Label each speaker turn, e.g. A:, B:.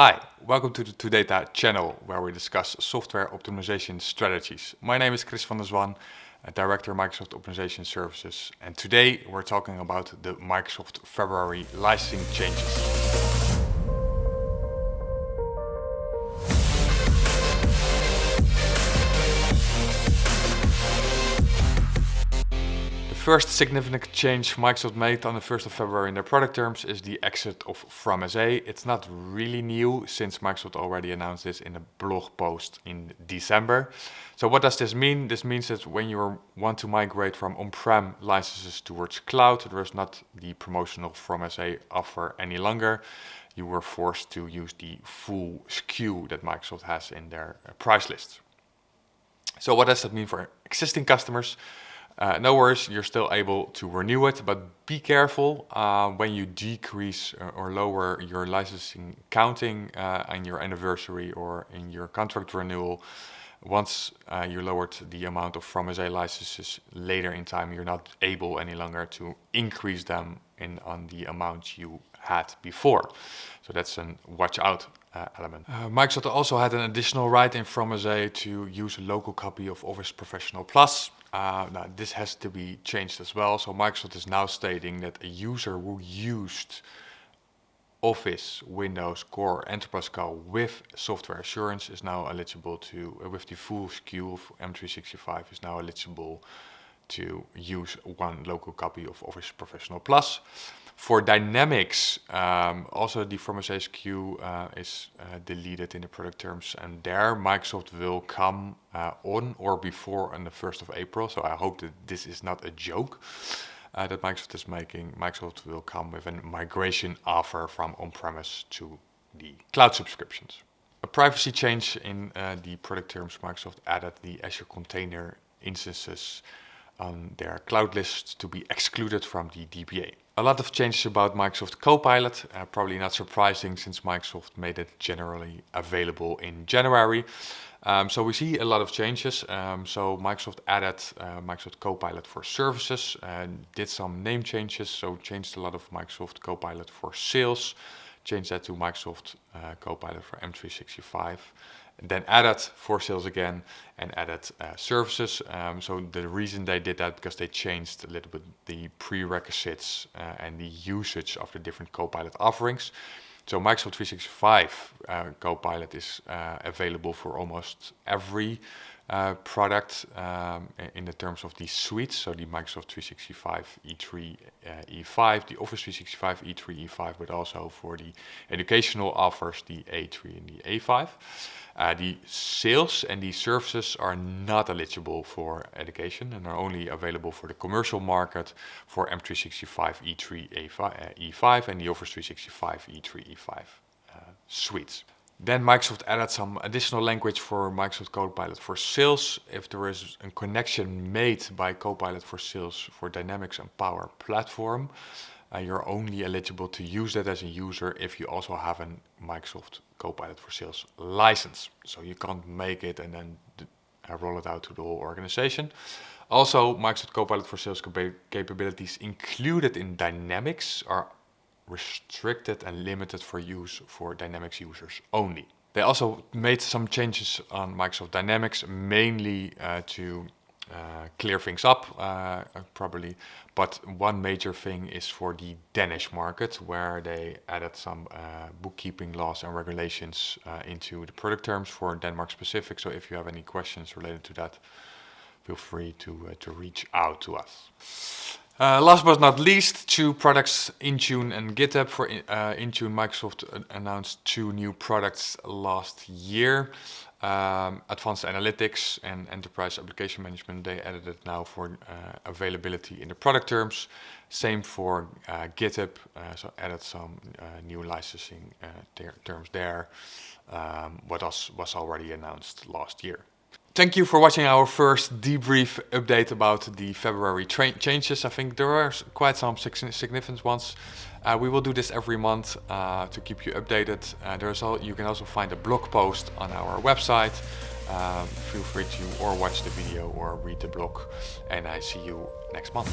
A: Hi, welcome to the ToData channel where we discuss software optimization strategies. My name is Chris van der Zwan, Director of Microsoft Optimization Services, and today we're talking about the Microsoft February licensing changes. The first significant change Microsoft made on the 1st of February in their product terms is the exit of FromSA. It's not really new since Microsoft already announced this in a blog post in December. So what does this mean? This means that when you want to migrate from on-prem licenses towards cloud, there is not the promotional FromSA offer any longer. You were forced to use the full SKU that Microsoft has in their price list. So what does that mean for existing customers? No worries, you're still able to renew it, but be careful when you decrease or lower your licensing counting on your anniversary or in your contract renewal. Once you lowered the amount of FromSA licenses later in time, you're not able any longer to increase them on the amount you had before. So that's a watch out element. Microsoft also had an additional right in FromSA to use a local copy of Office Professional Plus. Now this has to be changed as well. So Microsoft is now stating that a user who used Office, Windows, Core, Enterprise Core with software assurance is now eligible to, with the full SKU of M365, is now eligible to use one local copy of Office Professional Plus. For Dynamics, also the FromSA SKU is deleted in the product terms, and there Microsoft will come on or before on the 1st of April. So I hope that this is not a joke that Microsoft is making. Microsoft will come with a migration offer from on-premise to the cloud subscriptions. A privacy change in the product terms, Microsoft added the Azure Container instances on their cloud list to be excluded from the DBA. A lot of changes about Microsoft Copilot, probably not surprising since Microsoft made it generally available in January. So we see a lot of changes. So Microsoft added Microsoft Copilot for services and did some name changes. So changed a lot of Microsoft Copilot for sales, changed that to Microsoft Copilot for M365. Then added for sales again and added services. So the reason they did that because they changed a little bit the prerequisites and the usage of the different Copilot offerings. So Microsoft 365 Copilot is available for almost every product in the terms of the suites. So the Microsoft 365 E3, E5, the Office 365 E3, E5, but also for the educational offers, the A3 and the A5. The sales and the services are not eligible for education and are only available for the commercial market for M365 E3, E5 and the Office 365 E3, E5 suites. Then Microsoft added some additional language for Microsoft Copilot for sales. If there is a connection made by Copilot for sales for Dynamics and Power Platform, you're only eligible to use that as a user if you also have a Microsoft Copilot for Sales license. So you can't make it and then roll it out to the whole organization. Also, Microsoft Copilot for Sales capabilities included in Dynamics are restricted and limited for use for Dynamics users only. They also made some changes on Microsoft Dynamics, mainly to clear things up, probably. But one major thing is for the Danish market, where they added some bookkeeping laws and regulations into the product terms for Denmark specific. So if you have any questions related to that, feel free to reach out to us. Last but not least, two products, Intune and Github. For Intune, Microsoft announced two new products last year. Advanced Analytics and Enterprise Application Management, they added it now for availability in the product terms. Same for Github, so added some new licensing terms there, what was already announced last year. Thank you for watching our first debrief update about the February changes. I think there are quite some significant ones. We will do this every month to keep you updated. You can also find a blog post on our website. Feel free to or watch the video or read the blog. And I see you next month.